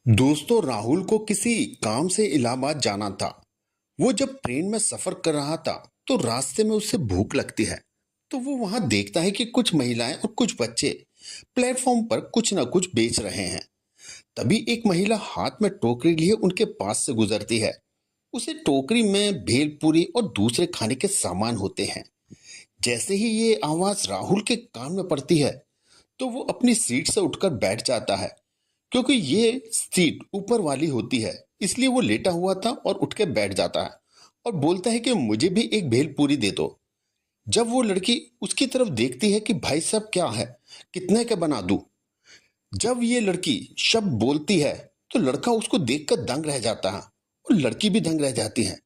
दोस्तों, राहुल को किसी काम से इलाहाबाद जाना था। वो जब ट्रेन में सफर कर रहा था तो रास्ते में उसे भूख लगती है। तो वो वहां देखता है कि कुछ महिलाएं और कुछ बच्चे प्लेटफॉर्म पर कुछ ना कुछ बेच रहे हैं। तभी एक महिला हाथ में टोकरी लिए उनके पास से गुजरती है। उसे टोकरी में भेलपूरी और दूसरे खाने के सामान होते हैं। जैसे ही ये आवाज राहुल के कान में पड़ती है तो वो अपनी सीट से उठकर बैठ जाता है। क्योंकि ये सीट ऊपर वाली होती है, इसलिए वो लेटा हुआ था और उठ के बैठ जाता है और बोलता है कि मुझे भी एक भेल पूरी दे दो। जब वो लड़की उसकी तरफ देखती है कि भाई साहब क्या है, कितने का बना दूं। जब ये लड़की शब्द बोलती है तो लड़का उसको देखकर दंग रह जाता है और लड़की भी दंग रह जाती है।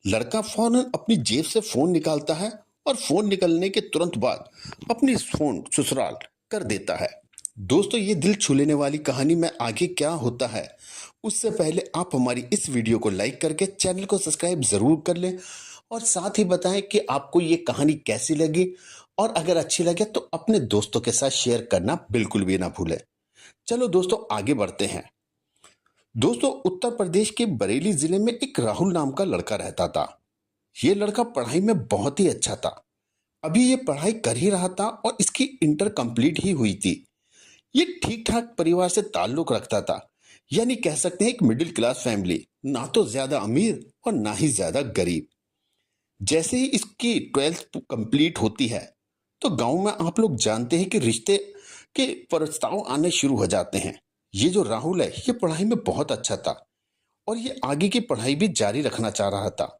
लड़का फौरन अपनी जेब से फोन निकालता है और फोन निकलने के तुरंत बाद अपनी फोन ससुराल कर देता है। दोस्तों, ये दिल छू लेने वाली कहानी में आगे क्या होता है उससे पहले आप हमारी इस वीडियो को लाइक करके चैनल को सब्सक्राइब जरूर कर लें और साथ ही बताएं कि आपको ये कहानी कैसी लगी। और अगर अच्छी लगे तो अपने दोस्तों के साथ शेयर करना बिल्कुल भी ना भूलें। चलो दोस्तों, आगे बढ़ते हैं। दोस्तों, उत्तर प्रदेश के बरेली जिले में एक राहुल नाम का लड़का रहता था। ये लड़का पढ़ाई में बहुत ही अच्छा था। अभी ये पढ़ाई कर ही रहा था और इसकी इंटर कंप्लीट ही हुई थी। ये ठीक ठाक परिवार से ताल्लुक रखता था, यानी कह सकते हैं एक मिडिल क्लास फैमिली, ना तो ज्यादा अमीर और ना ही ज्यादा गरीब। जैसे ही इसकी 12th कंप्लीट होती है तो गांव में आप लोग जानते हैं कि रिश्ते के प्रस्ताव आने शुरू हो जाते हैं। ये जो राहुल है ये पढ़ाई में बहुत अच्छा था और ये आगे की पढ़ाई भी जारी रखना चाह रहा था।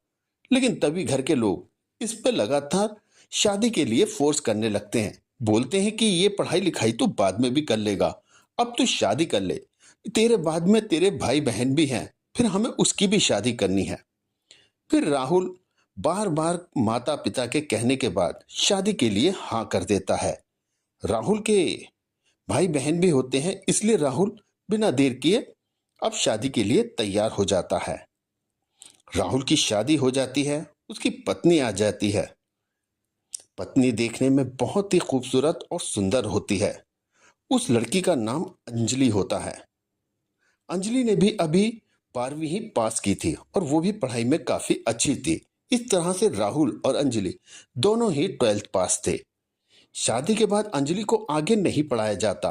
लेकिन तभी घर के लोग इस पे लगातार शादी के लिए फोर्स करने लगते हैं। बोलते हैं कि ये पढ़ाई लिखाई तो बाद में भी कर लेगा, अब तो शादी कर ले। तेरे बाद में तेरे भाई बहन भी हैं, फिर हमें उसकी भी शादी करनी है। फिर राहुल बार बार माता पिता के कहने के बाद शादी के लिए हाँ कर देता है। राहुल के भाई बहन भी होते हैं, इसलिए राहुल बिना देर किए अब शादी के लिए तैयार हो जाता है। राहुल की शादी हो जाती है, उसकी पत्नी आ जाती है। पत्नी देखने में बहुत ही खूबसूरत और सुंदर होती है। उस लड़की का नाम अंजलि होता है। अंजलि ने भी अभी 12वीं ही पास की थी और वो भी पढ़ाई में काफी अच्छी थी। इस तरह से राहुल और अंजलि दोनों ही 12th पास थे। शादी के बाद अंजलि को आगे नहीं पढ़ाया जाता,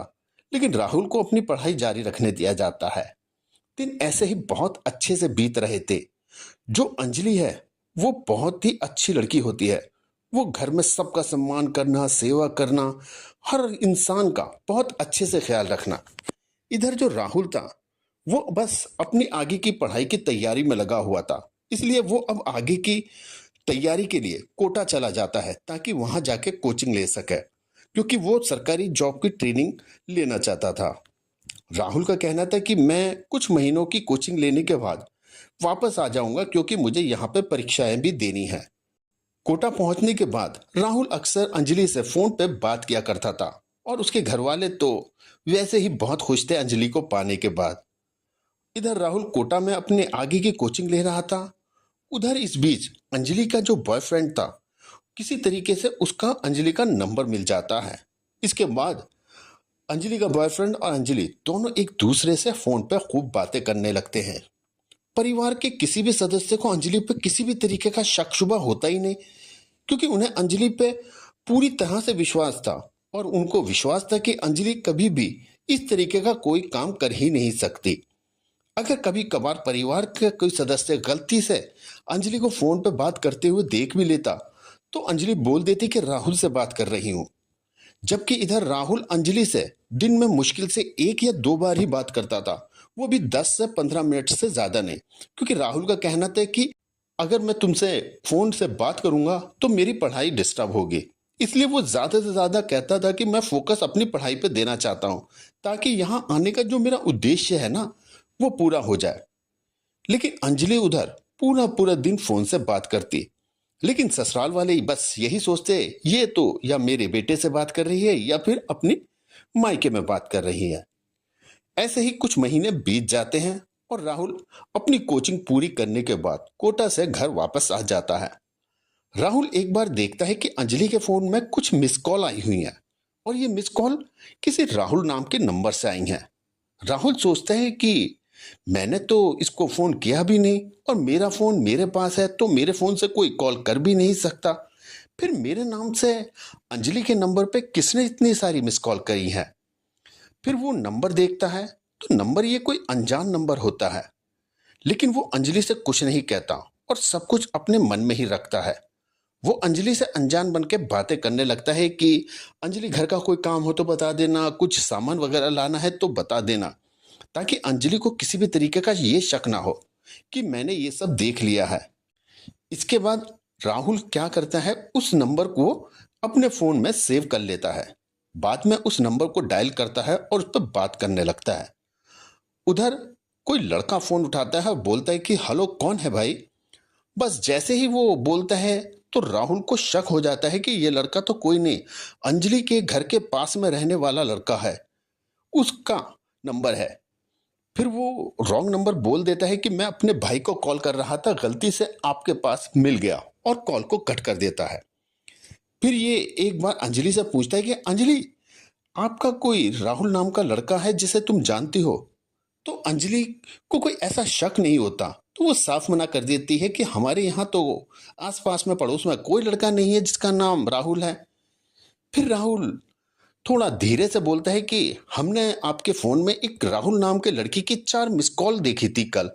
लेकिन राहुल को अपनी पढ़ाई जारी रखने दिया जाता है। दिन ऐसे ही बहुत अच्छे से बीत रहे थे। जो अंजलि है वो बहुत ही अच्छी लड़की होती है। वो घर में सबका सम्मान करना, सेवा करना, हर इंसान का बहुत अच्छे से ख्याल रखना। इधर जो राहुल था वो बस अपनी आगे की पढ़ाई की तैयारी में लगा हुआ था। इसलिए वो अब आगे की तैयारी के लिए कोटा चला जाता है ताकि वहां जाके कोचिंग ले सके, क्योंकि वो सरकारी जॉब की ट्रेनिंग लेना चाहता था। राहुल का कहना था कि मैं कुछ महीनों की कोचिंग लेने के बाद वापस आ जाऊंगा, क्योंकि मुझे यहाँ पे परीक्षाएं भी देनी है। कोटा पहुंचने के बाद राहुल अक्सर अंजलि से फोन पे बात किया करता था और उसके घर वाले तो वैसे ही बहुत खुश थे अंजलि को पाने के बाद। इधर राहुल कोटा में अपने आगे की कोचिंग ले रहा था। उधर इस बीच अंजलि का जो बॉयफ्रेंड था, किसी तरीके से उसका अंजलि का नंबर मिल जाता है। इसके बाद अंजलि का बॉयफ्रेंड और अंजलि दोनों एक दूसरे से फोन पे खूब बातें करने लगते हैं। परिवार के किसी भी सदस्य को अंजलि पे किसी भी तरीके का शक शुबा होता ही नहीं, क्योंकि उन्हें अंजलि पे पूरी तरह से विश्वास था और उनको विश्वास था कि अंजलि कभी भी इस तरीके का कोई काम कर ही नहीं सकती। अगर कभी कभार परिवार का कोई सदस्य गलती से अंजलि को फोन पे बात करते हुए देख भी लेता तो अंजलि बोल देती कि राहुल से बात कर रही हूँ। जबकि इधर राहुल अंजलि से दिन में मुश्किल से एक या दो बार ही बात करता था, वो भी 10 से 15 मिनट से ज्यादा नहीं। क्योंकि राहुल का कहना था कि अगर मैं तुमसे फोन से बात करूंगा तो मेरी पढ़ाई डिस्टर्ब होगी। इसलिए वो ज्यादा से ज्यादा कहता था कि मैं फोकस अपनी पढ़ाई पे देना चाहता हूँ, ताकि यहाँ आने का जो मेरा उद्देश्य है ना वो पूरा हो जाए। लेकिन अंजलि उधर पूरा पूरा दिन फोन से बात करती। लेकिन ससुराल वाले बस यही सोचते, ये तो या मेरे बेटे से बात कर रही है या फिर अपनी मायके में बात कर रही है। ऐसे ही कुछ महीने बीत जाते हैं और राहुल अपनी कोचिंग पूरी करने के बाद कोटा से घर वापस आ जाता है। राहुल एक बार देखता है कि अंजलि के फोन में कुछ मिस कॉल आई हुई है और ये मिस कॉल किसी राहुल नाम के नंबर से आई हैं। राहुल सोचता है कि मैंने तो इसको फोन किया भी नहीं और मेरा फोन मेरे पास है तो मेरे फोन से कोई कॉल कर भी नहीं सकता। फिर मेरे नाम से अंजलि के नंबर पे किसने इतनी सारी मिस कॉल करी है? फिर वो नंबर देखता है तो नंबर ये कोई अनजान नंबर होता है, लेकिन वो अंजलि से कुछ नहीं कहता और सब कुछ अपने मन में ही रखता है। वो अंजलि से अनजान बन के बातें करने लगता है कि अंजलि घर का कोई काम हो तो बता देना, कुछ सामान वगैरह लाना है तो बता देना, ताकि अंजलि को किसी भी तरीके का ये शक ना हो कि मैंने ये सब देख लिया है। इसके बाद राहुल क्या करता है, उस नंबर को अपने फोन में सेव कर लेता है। बाद में उस नंबर को डायल करता है और उस पर बात करने लगता है। उधर कोई लड़का फोन उठाता है और बोलता है कि हेलो, कौन है भाई? बस जैसे ही वो बोलता है तो राहुल को शक हो जाता है कि ये लड़का तो कोई नहीं, अंजलि के घर के पास में रहने वाला लड़का है, उसका नंबर है। फिर वो रॉन्ग नंबर बोल देता है कि मैं अपने भाई को कॉल कर रहा था, गलती से आपके पास मिल गया, और कॉल को कट कर देता है। फिर ये एक बार अंजलि से पूछता है कि अंजलि, आपका कोई राहुल नाम का लड़का है जिसे तुम जानती हो? तो अंजलि को कोई ऐसा शक नहीं होता, तो वो साफ मना कर देती है कि हमारे यहाँ तो आसपास में पड़ोस में कोई लड़का नहीं है जिसका नाम राहुल है। फिर राहुल थोड़ा धीरे से बोलता है कि हमने आपके फोन में एक राहुल नाम के लड़की की 4 मिस कॉल देखी थी कल,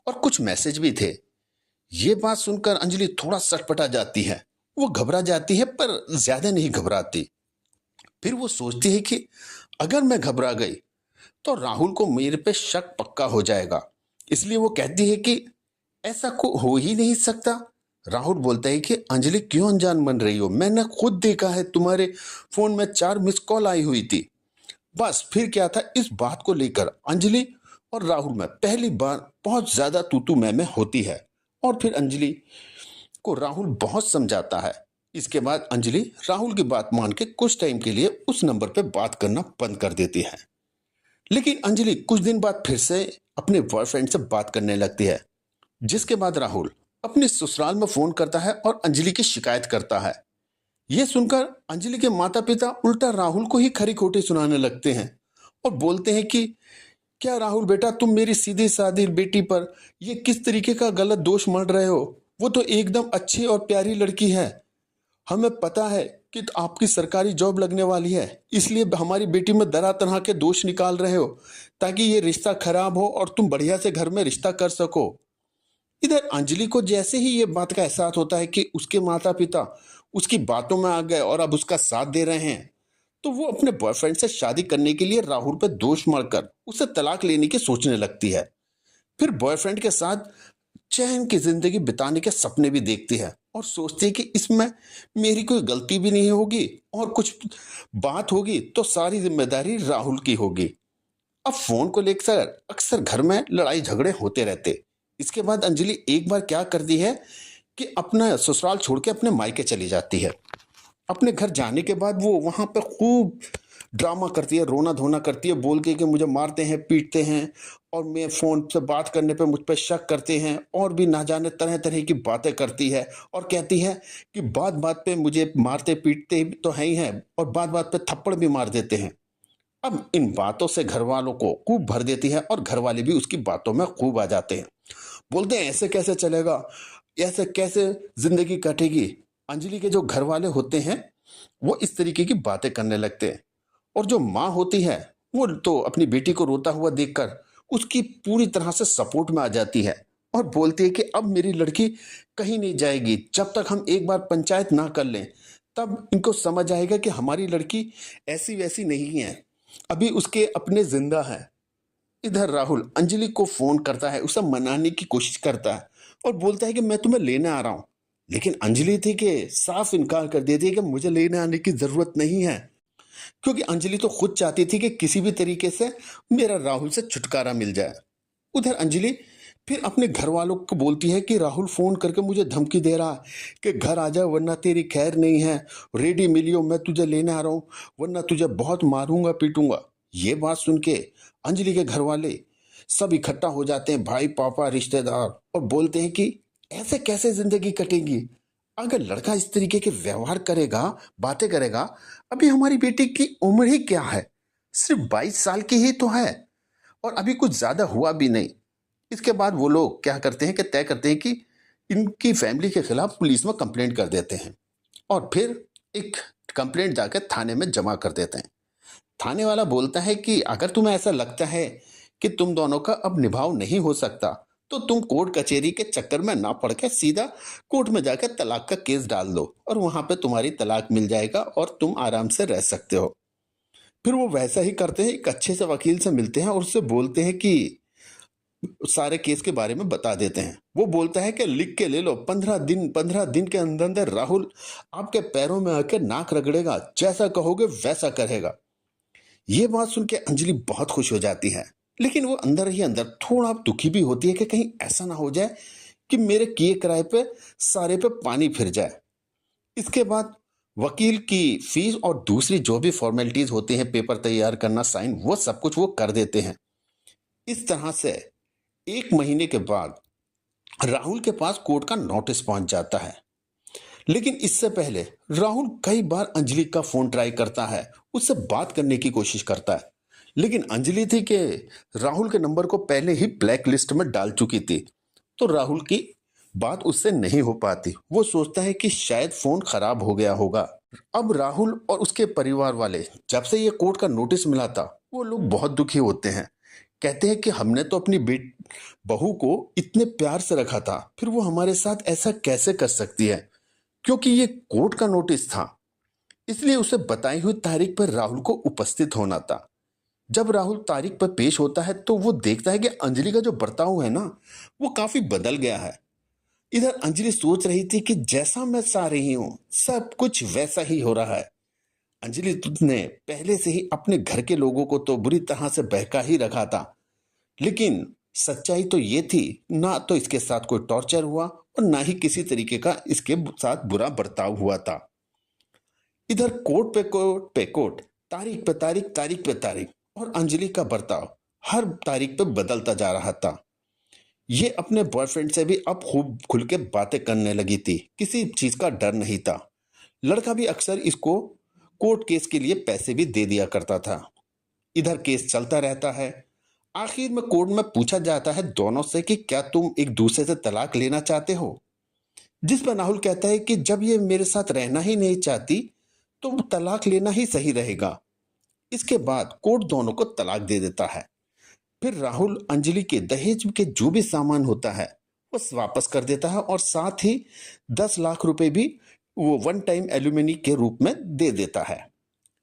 और कुछ मैसेज भी थे। ये बात सुनकर अंजलि थोड़ा सटपटा जाती है। वो घबरा जाती है पर ज्यादा नहीं घबराती। फिर वो सोचती है कि अगर मैं घबरा गई तो राहुल को मेरे पे शक पक्का हो जाएगा, इसलिए वो कहती है कि ऐसा को हो ही नहीं सकता। राहुल बोलता है कि अंजलि, क्यों अनजान बन रही हो? मैंने खुद देखा है, तुम्हारे फोन में 4 मिस कॉल आई हुई थी। बस फिर क्या था, इस बात को लेकर अंजलि और राहुल में पहली बार बहुत ज्यादा तू मैं होती है, और फिर अंजलि को राहुल बहुत समझाता है। इसके बाद अंजलि राहुल की बात मान के कुछ टाइम के लिए उस नंबर पे बात करना बंद कर देती है। लेकिन अंजलि कुछ दिन बाद फिर से अपने बॉयफ्रेंड से बात करने लगती है, जिसके बाद राहुल अपने ससुराल में फोन करता है और अंजलि की शिकायत करता है। यह सुनकर अंजलि के माता पिता उल्टा राहुल को ही खरी खोटी सुनाने लगते हैं और बोलते हैं कि क्या राहुल बेटा, तुम मेरी सीधी सादी बेटी पर ये किस तरीके का गलत दोष मढ़ रहे हो? वो तो एकदम अच्छी और प्यारी लड़की है। हमें पता है कि आपकी सरकारी जॉब लगने वाली है, इसलिए हमारी बेटी में तरह तरह के दोष निकाल रहे हो ताकि ये रिश्ता खराब हो और तुम बढ़िया से घर में रिश्ता कर सको। इधर अंजलि को जैसे ही ये बात का एहसास होता है कि उसके माता पिता उसकी बातों में आ गए और अब उसका साथ दे रहे हैं, तो वो अपने बॉयफ्रेंड से शादी करने के लिए राहुल पर दोष मढ़कर उसे तलाक लेने की सोचने लगती है। फिर बॉयफ्रेंड के साथ चैन की जिंदगी बिताने के सपने भी देखती है और सोचती है कि इसमें मेरी कोई गलती भी नहीं होगी और कुछ बात होगी तो सारी जिम्मेदारी राहुल की होगी। अब फोन को लेकर अक्सर घर में लड़ाई झगड़े होते रहते। इसके बाद अंजलि एक बार क्या करती है कि अपना ससुराल छोड़ के अपने मायके चली जाती है। अपने घर जाने के बाद वो वहां पे खूब ड्रामा करती है, रोना धोना करती है, बोल के कि मुझे मारते हैं, पीटते हैं और मैं फोन से बात करने पे मुझ पे शक करते हैं, और भी ना जाने तरह तरह की बातें करती है और कहती है कि बात बात पे मुझे मारते पीटते तो है ही हैं और बात बात पे थप्पड़ भी मार देते हैं। अब इन बातों से घर वालों को खूब भर देती है और घर वाले भी उसकी बातों में खूब आ जाते हैं। बोलते हैं ऐसे कैसे चलेगा, ऐसे कैसे जिंदगी कटेगी। अंजलि के जो घर वाले होते हैं वो इस तरीके की बातें करने लगते हैं, और जो माँ होती है वो तो अपनी बेटी को रोता हुआ देखकर उसकी पूरी तरह से सपोर्ट में आ जाती है और बोलती है कि अब मेरी लड़की कहीं नहीं जाएगी जब तक हम एक बार पंचायत ना कर लें। तब इनको समझ आएगा कि हमारी लड़की ऐसी वैसी नहीं है, अभी उसके अपने जिंदा है। इधर राहुल अंजलि को फोन करता है, उसे मनाने की कोशिश करता है और बोलता है कि मैं तुम्हें लेने आ रहा हूं, लेकिन अंजलि थी कि साफ इनकार कर देती है कि मुझे लेने आने की जरूरत नहीं है, क्योंकि अंजलि तो खुद चाहती थी कि किसी भी तरीके से मेरा राहुल से छुटकारा मिल जाए। उधर अंजलि फिर अपने घर वालों को बोलती है कि राहुल फोन करके मुझे धमकी दे रहा है कि घर आ जा वरना तेरी खैर नहीं है, रेडी मिलियो, मैं तुझे लेने आ रहा हूँ वरना तुझे बहुत मारूंगा पीटूंगा। ये बात सुन के अंजलि के घर वाले सब इकट्ठा हो जाते हैं, भाई पापा रिश्तेदार, और बोलते हैं कि ऐसे कैसे जिंदगी कटेगी? अगर लड़का इस तरीके के व्यवहार करेगा, बातें करेगा, अभी हमारी बेटी की उम्र ही क्या है, सिर्फ 22 साल की ही तो है, और अभी कुछ ज्यादा हुआ भी नहीं। इसके बाद वो लोग क्या करते हैं कि तय करते हैं कि इनकी फैमिली के खिलाफ पुलिस में कंप्लेंट कर देते हैं और फिर एक कंप्लेंट जाकर थाने में जमा कर देते हैं। थाने वाला बोलता है कि अगर तुम्हें ऐसा लगता है कि तुम दोनों का अब निभाव नहीं हो सकता तो तुम कोर्ट कचहरी के चक्कर में ना पड़ के सीधा कोर्ट में जाकर तलाक का केस डाल दो और वहां पे तुम्हारी तलाक मिल जाएगा और तुम आराम से रह सकते हो। फिर वो वैसा ही करते हैं, एक अच्छे से वकील से मिलते हैं और उससे बोलते हैं कि सारे केस के बारे में बता देते हैं। वो बोलता है कि लिख के ले लो, 15 दिन के अंदर अंदर राहुल आपके पैरों में आके नाक रगड़ेगा, जैसा कहोगे वैसा करेगा। ये बात सुन के अंजलि बहुत खुश हो जाती है, लेकिन वो अंदर ही अंदर थोड़ा दुखी भी होती है कि कहीं ऐसा ना हो जाए कि मेरे किए कराए पे सारे पे पानी फिर जाए। इसके बाद वकील की फीस और दूसरी जो भी फॉर्मेलिटीज होती हैं, पेपर तैयार करना, साइन, वो सब कुछ वो कर देते हैं। इस तरह से 1 महीने के बाद राहुल के पास कोर्ट का नोटिस पहुंच जाता है। लेकिन इससे पहले राहुल कई बार अंजलि का फोन ट्राई करता है, उससे बात करने की कोशिश करता है, लेकिन अंजलि थी कि राहुल के नंबर को पहले ही ब्लैक लिस्ट में डाल चुकी थी, तो राहुल की बात उससे नहीं हो पाती। वो सोचता है कि शायद फोन खराब हो गया होगा। अब राहुल और उसके परिवार वाले जब से ये कोर्ट का नोटिस मिला था वो लोग बहुत दुखी होते हैं। कहते हैं कि हमने तो अपनी बहू को इतने प्यार से रखा था, फिर वो हमारे साथ ऐसा कैसे कर सकती है। क्योंकि ये कोर्ट का नोटिस था, इसलिए उसे बताई हुई तारीख पर राहुल को उपस्थित होना था। जब राहुल तारीख पर पेश होता है तो वो देखता है कि अंजलि का जो बर्ताव है ना, वो काफी बदल गया है। इधर अंजलि सोच रही थी कि जैसा मैं चाह रही हूं सब कुछ वैसा ही हो रहा है। अंजलि ने पहले से ही अपने घर के लोगों को तो बुरी तरह से बहका ही रखा था, लेकिन सच्चाई तो ये थी, ना तो इसके साथ कोई टॉर्चर हुआ और ना ही किसी तरीके का इसके साथ बुरा बर्ताव हुआ था। इधर कोर्ट पे कोर्ट पे कोर्ट, तारीख पे तारीख, तारीख पे तारीख, और अंजलि का बर्ताव हर तारीख पे बदलता जा रहा था। ये अपने बॉयफ्रेंड से भी अब खूब खुल के बातें करने लगी थी, किसी चीज का डर नहीं था। लड़का भी अक्सर इसको कोर्ट केस के लिए पैसे भी दे दिया करता था। इधर केस चलता रहता है। आखिर में कोर्ट में पूछा जाता है दोनों से कि क्या तुम एक दूसरे से तलाक लेना चाहते हो, जिस पर राहुल कहता है कि जब ये मेरे साथ रहना ही नहीं चाहती तो तलाक लेना ही सही रहेगा। इसके बाद कोर्ट दोनों को तलाक दे देता है। फिर राहुल अंजलि के दहेज के जो भी सामान होता है वो वापस कर देता है और साथ ही 10 लाख रुपए भी वो वन टाइम एल्यूमिनी के रूप में दे देता है।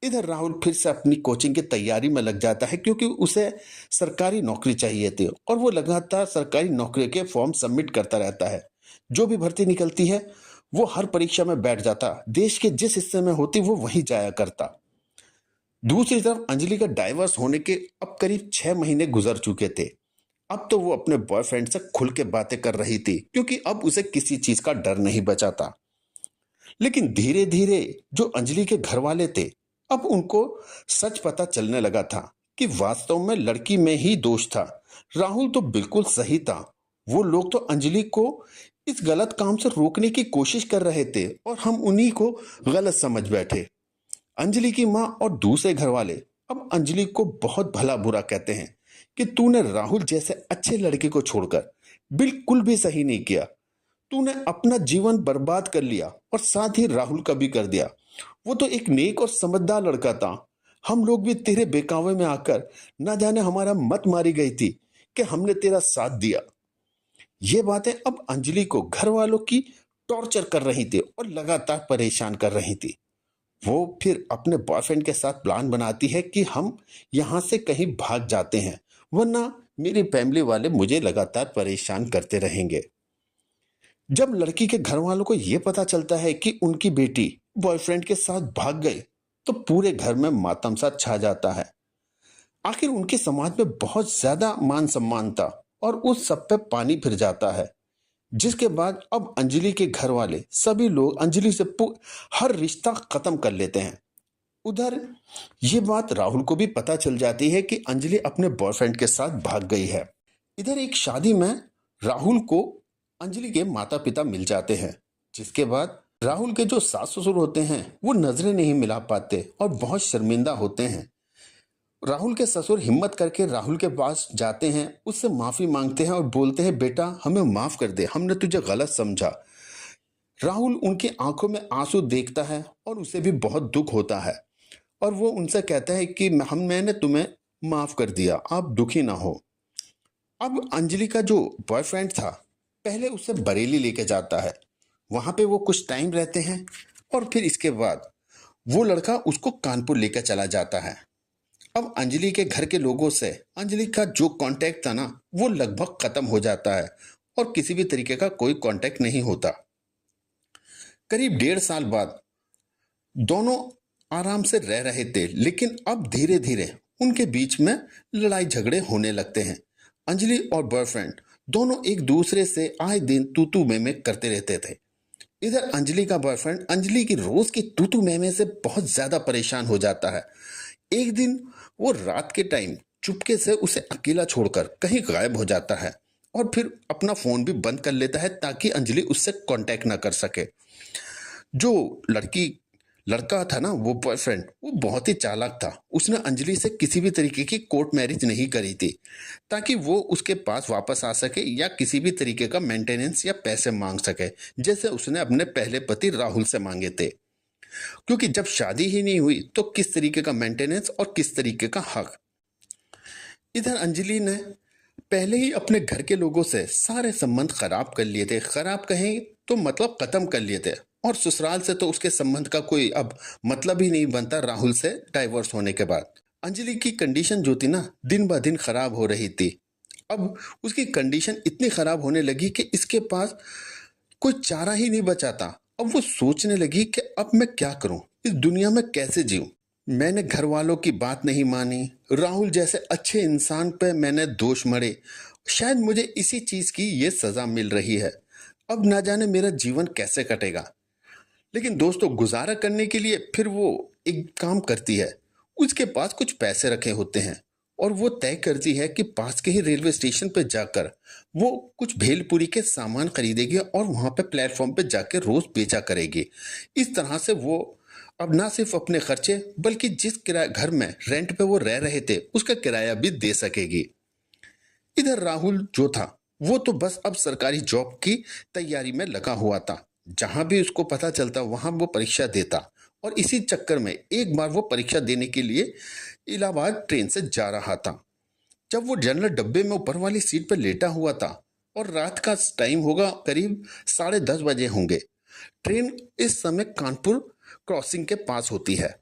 इधर राहुल फिर से अपनी कोचिंग की तैयारी में लग जाता है, क्योंकि उसे सरकारी नौकरी चाहिए थी और वो लगातार सरकारी नौकरी के फॉर्म सबमिट करता रहता है। जो भी भर्ती निकलती है वो हर परीक्षा में बैठ जाता, देश के जिस हिस्से में होती वो वहीं जाया करता। दूसरी तरफ अंजलि का डाइवर्स होने के अब करीब 6 महीने गुजर चुके थे। अब तो वो अपने बॉयफ्रेंड से खुल के बातें कर रही थी, क्योंकि अब उसे किसी चीज का डर नहीं बचा था। लेकिन धीरे धीरे जो अंजलि के घर वाले थे, अब उनको सच पता चलने लगा था कि वास्तव में लड़की में ही दोष था। राहुल तो बिल्कुल सही था। वो लोग तो अंजलि को इस गलत काम से रोकने की कोशिश कर रहे थे और हम उन्हीं को गलत समझ बैठे। अंजलि की माँ और दूसरे घर वाले अब अंजलि को बहुत भला बुरा कहते हैं कि तूने राहुल जैसे अच्छे लड़के को छोड़कर बिल्कुल भी सही नहीं किया। तूने अपना जीवन बर्बाद कर लिया और साथ ही राहुल का भी कर दिया। वो तो एक नेक और समझदार लड़का था। हम लोग भी तेरे बेकावे में आकर ना जाने हमारा मत मारी गई थी कि हमने तेरा साथ दिया। ये बातें अब अंजलि को घर वालों की टॉर्चर कर रही थी और लगातार परेशान कर रही थी। वो फिर अपने बॉयफ्रेंड के साथ प्लान बनाती है कि हम यहाँ से कहीं भाग जाते हैं, वरना मेरी फैमिली वाले मुझे लगातार परेशान करते रहेंगे। जब लड़की के घर वालों को यह पता चलता है कि उनकी बेटी बॉयफ्रेंड के साथ भाग गई तो पूरे घर में मातम सा छा जाता है। आखिर उनके समाज में बहुत ज्यादा मान सम्मान था और उस सब पे पानी फिर जाता है, जिसके बाद अब अंजलि के घर वाले सभी लोग अंजलि से हर रिश्ता खत्म कर लेते हैं। उधर ये बात राहुल को भी पता चल जाती है कि अंजलि अपने बॉयफ्रेंड के साथ भाग गई है। इधर एक शादी में राहुल को अंजलि के माता पिता मिल जाते हैं, जिसके बाद राहुल के जो सास ससुर होते हैं वो नजरें नहीं मिला पाते और बहुत शर्मिंदा होते हैं। राहुल के ससुर हिम्मत करके राहुल के पास जाते हैं, उससे माफी मांगते हैं और बोलते हैं, बेटा हमें माफ कर दे, हमने तुझे गलत समझा। राहुल उनकी आंखों में आंसू देखता है और उसे भी बहुत दुख होता है और वो उनसे कहता है कि मैंने तुम्हें माफ कर दिया, आप दुखी ना हो। अब अंजलि का जो बॉयफ्रेंड था, पहले उसे बरेली लेके जाता है। वहां पे वो कुछ टाइम रहते हैं और फिर इसके बाद वो लड़का उसको कानपुर लेकर चला जाता है। अब अंजलि के घर के लोगों से अंजलि का जो कांटेक्ट था ना, वो लगभग खत्म हो जाता है और किसी भी तरीके का कोई कांटेक्ट नहीं होता। करीब 1.5 साल बाद दोनों आराम से रह रहे थे, लेकिन अब धीरे धीरे उनके बीच में लड़ाई झगड़े होने लगते हैं। अंजलि और बॉयफ्रेंड दोनों एक दूसरे से आए दिन तू तू मैं करते रहते थे। इधर अंजलि का बॉयफ्रेंड अंजलि की रोज की तू तू मैं से बहुत ज्यादा परेशान हो जाता है। एक दिन वो रात के टाइम चुपके से उसे अकेला छोड़कर कहीं गायब हो जाता है और फिर अपना फोन भी बंद कर लेता है ताकि अंजलि उससे कांटेक्ट ना कर सके। जो लड़का था ना, वो बॉयफ्रेंड, वो बहुत ही चालाक था। उसने अंजलि से किसी भी तरीके की कोर्ट मैरिज नहीं करी थी ताकि वो उसके पास वापस आ सके या किसी भी तरीके का मेंटेनेंस या पैसे मांग सके, जैसे उसने अपने पहले पति राहुल से मांगे थे। क्योंकि जब शादी ही नहीं हुई तो किस तरीके का मेंटेनेंस और किस तरीके का हक। इधर अंजलि ने पहले ही अपने घर के लोगों से सारे संबंध खराब कर लिए थे, खराब कहें तो मतलब खत्म कर लिए थे, और ससुराल से तो उसके संबंध का कोई अब मतलब ही नहीं बनता राहुल से डाइवोर्स होने के बाद। अंजलि की कंडीशन जो थी ना, दिन ब दिन खराब हो रही थी। अब उसकी कंडीशन इतनी खराब होने लगी कि इसके पास कोई चारा ही नहीं बचा था। अब वो सोचने लगी कि अब मैं क्या करूं, इस दुनिया में कैसे जीऊं। मैंने घर वालों की बात नहीं मानी, राहुल जैसे अच्छे इंसान पे मैंने दोष मरे, शायद मुझे इसी चीज की ये सजा मिल रही है। अब ना जाने मेरा जीवन कैसे कटेगा। लेकिन दोस्तों, गुजारा करने के लिए फिर वो एक काम करती है। उसके पास कुछ पैसे रखे होते हैं और वो तय करती है कि पास के ही रेलवे स्टेशन पर जाकर वो कुछ भेलपुरी के सामान खरीदेगी और वहां पे प्लेटफॉर्म पे जाकर रोज बेचा करेगी। इस तरह से वो अब ना सिर्फ अपने खर्चे बल्कि जिस किराया घर में रेंट पे वो रह रहे थे उसका किराया भी दे सकेगी। इधर राहुल जो था वो तो बस अब सरकारी जॉब की तैयारी में लगा हुआ था। जहां भी उसको पता चलता वहां वो परीक्षा देता और इसी चक्कर में एक बार वो परीक्षा देने के लिए इलाहाबाद ट्रेन से जा रहा था। जब वो जनरल डब्बे में ऊपर वाली सीट पर लेटा हुआ था और रात का टाइम होगा, करीब 10:30 बजे होंगे। ट्रेन इस समय कानपुर क्रॉसिंग के पास होती है।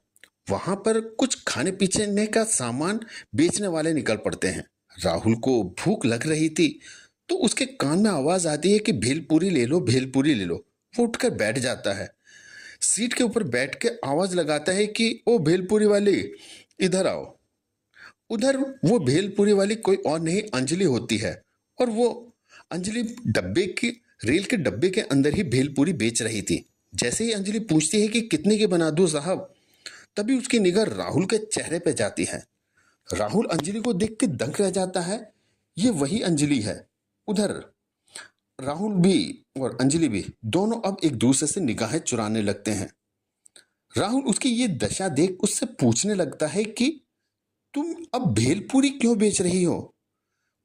वहां पर कुछ खाने पीने का सामान बेचने वाले निकल पड़ते हैं। राहुल को भूख लग रही थी तो उसके कान में आवाज आती है कि भेलपूरी ले लो, भेलपूरी ले लो। वो उठकर बैठ जाता है, सीट के ऊपर बैठ के आवाज लगाता है कि ओ भेलपूरी वाली, इधर आओ। उधर वो भेलपूरी वाली कोई और नहीं, अंजलि होती है। और वो अंजलि रेल के डब्बे के अंदर ही भेलपूरी बेच रही थी। जैसे ही अंजलि पूछती है कि कितने की बना दूं साहब, तभी उसकी निगाह राहुल के चेहरे पे जाती है। राहुल अंजलि को देख के दंग रह जाता है, ये वही अंजलि है। उधर राहुल भी और अंजलि भी दोनों अब एक दूसरे से निगाहें चुराने लगते हैं। राहुल उसकी ये दशा देख उससे पूछने लगता है कि तुम अब भेलपूरी क्यों बेच रही हो।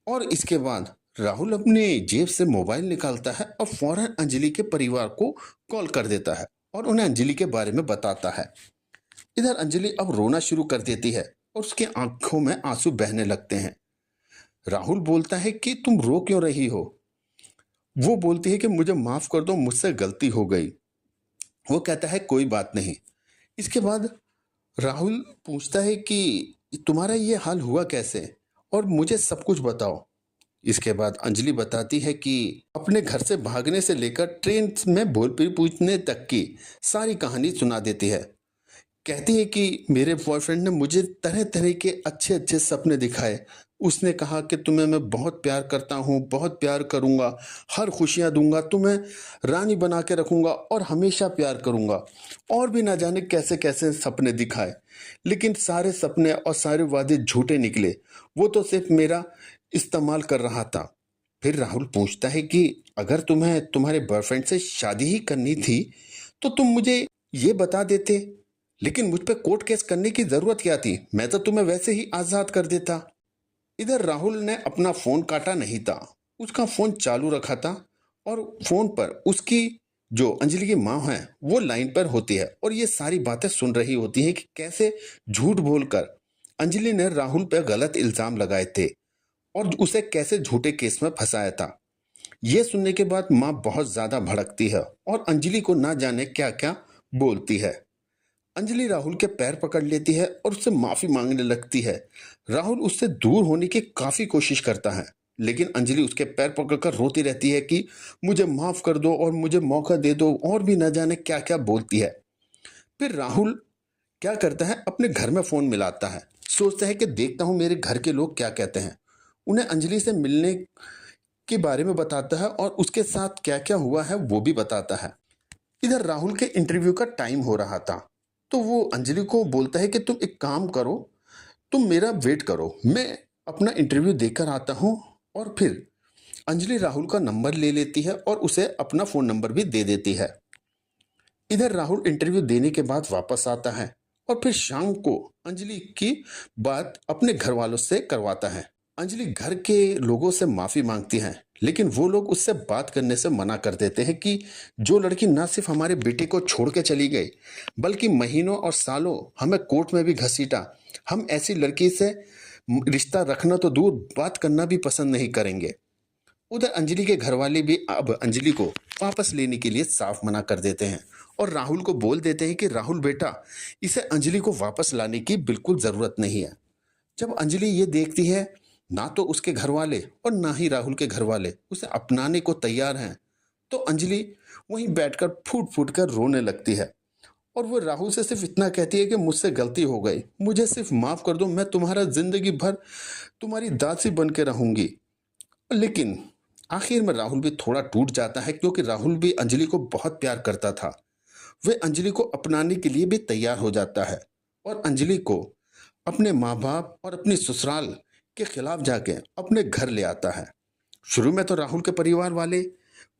और इसके बाद राहुल अपने जेब से मोबाइल निकालता है और फौरन अंजलि के परिवार को कॉल कर देता है और उन्हें अंजलि के बारे में बताता है। इधर अंजलि अब रोना शुरू कर देती है और उसकी आंखों में आंसू बहने लगते हैं। राहुल बोलता है कि तुम रो क्यों रही हो। वो बोलती है कि मुझे माफ कर दो, मुझसे गलती हो गई। वो कहता है कोई बात नहीं। इसके बाद राहुल पूछता है कि तुम्हारा ये हाल हुआ कैसे और मुझे सब कुछ बताओ। इसके बाद अंजलि बताती है कि अपने घर से भागने से लेकर ट्रेन में भोलपुरी पूछने तक की सारी कहानी सुना देती है। कहती है कि मेरे बॉयफ्रेंड ने मुझे तरह तरह के अच्छे अच्छे सपने दिखाए। उसने कहा कि तुम्हें मैं बहुत प्यार करता हूँ, बहुत प्यार करूँगा, हर खुशियाँ दूंगा, तुम्हें रानी बना के रखूँगा और हमेशा प्यार करूँगा। और भी ना जाने कैसे कैसे सपने दिखाए, लेकिन सारे सपने और सारे वादे झूठे निकले। वो तो सिर्फ मेरा इस्तेमाल कर रहा था। फिर राहुल पूछता है कि अगर तुम्हें तुम्हारे बॉयफ्रेंड से शादी ही करनी थी तो तुम मुझे ये बता देते, लेकिन मुझ पे कोर्ट केस करने की जरूरत क्या थी, मैं तो तुम्हें वैसे ही आजाद कर देता। इधर राहुल ने अपना फोन काटा नहीं था, उसका फोन चालू रखा था और फोन पर उसकी जो अंजलि की माँ है वो लाइन पर होती है और ये सारी बातें सुन रही होती है कि कैसे झूठ बोलकर अंजलि ने राहुल पर गलत इल्जाम लगाए थे और उसे कैसे झूठे केस में फंसाया था। ये सुनने के बाद माँ बहुत ज्यादा भड़कती है और अंजलि को ना जाने क्या क्या बोलती है। अंजलि राहुल के पैर पकड़ लेती है और उससे माफी मांगने लगती है। राहुल उससे दूर होने की काफी कोशिश करता है, लेकिन अंजलि उसके पैर पकड़कर रोती रहती है कि मुझे माफ कर दो और मुझे मौका दे दो, और भी न जाने क्या क्या बोलती है। फिर राहुल क्या करता है, अपने घर में फोन मिलाता है, सोचता है कि देखता हूं मेरे घर के लोग क्या कहते हैं। उन्हें अंजलि से मिलने के बारे में बताता है और उसके साथ क्या क्या हुआ है वो भी बताता है। इधर राहुल के इंटरव्यू का टाइम हो रहा था, तो वो अंजलि को बोलता है कि तुम एक काम करो, तुम मेरा वेट करो, मैं अपना इंटरव्यू देकर आता हूँ। और फिर अंजलि राहुल का नंबर ले लेती है और उसे अपना फोन नंबर भी दे देती है। इधर राहुल इंटरव्यू देने के बाद वापस आता है और फिर शाम को अंजलि की बात अपने घर वालों से करवाता है। अंजलि घर के लोगों से माफी मांगती है, लेकिन वो लोग उससे बात करने से मना कर देते हैं कि जो लड़की न सिर्फ हमारे बेटे को छोड़ के चली गई, बल्कि महीनों और सालों हमें कोर्ट में भी घसीटा, हम ऐसी लड़की से रिश्ता रखना तो दूर, बात करना भी पसंद नहीं करेंगे। उधर अंजलि के घर वाले भी अब अंजलि को वापस लेने के लिए साफ मना कर देते हैं और राहुल को बोल देते हैं कि राहुल बेटा, इसे अंजलि को वापस लाने की बिल्कुल जरूरत नहीं है। जब अंजलि ये देखती है ना तो उसके घर वाले और ना ही राहुल के घर वाले उसे अपनाने को तैयार हैं, तो अंजलि वहीं बैठकर फूट फूट कर रोने लगती है और वो राहुल से सिर्फ इतना कहती है कि मुझसे गलती हो गई, मुझे सिर्फ माफ कर दो, मैं तुम्हारा जिंदगी भर तुम्हारी दासी बन के रहूंगी। लेकिन आखिर में राहुल भी थोड़ा टूट जाता है, क्योंकि राहुल भी अंजलि को बहुत प्यार करता था। वे अंजलि को अपनाने के लिए भी तैयार हो जाता है और अंजलि को अपने माँ बाप और अपनी ससुराल के खिलाफ जाके अपने घर ले आता है। शुरू में तो राहुल के परिवार वाले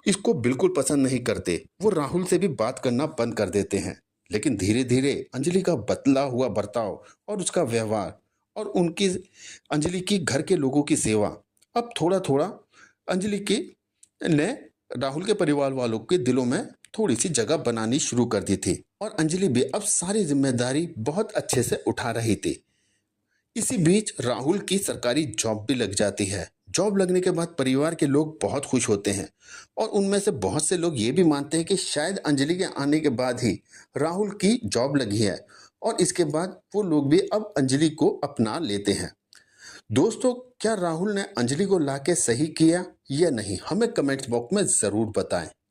इसको बिल्कुल पसंद नहीं करते, वो राहुल से भी बात करना बंद कर देते हैं। लेकिन धीरे धीरे अंजलि का बदला हुआ बर्ताव और उसका व्यवहार और उनकी अंजलि की घर के लोगों की सेवा अब थोड़ा थोड़ा अंजलि की ने राहुल के परिवार वालों के दिलों में थोड़ी सी जगह बनानी शुरू कर दी थी और अंजलि भी अब सारी जिम्मेदारी बहुत अच्छे से उठा रही थी। इसी बीच राहुल की सरकारी जॉब भी लग जाती है। जॉब लगने के बाद परिवार के लोग बहुत खुश होते हैं और उनमें से बहुत से लोग ये भी मानते हैं कि शायद अंजलि के आने के बाद ही राहुल की जॉब लगी है और इसके बाद वो लोग भी अब अंजलि को अपना लेते हैं। दोस्तों, क्या राहुल ने अंजलि को लाके सही किया या नहीं, हमें कमेंट्स बॉक्स में जरूर बताएं।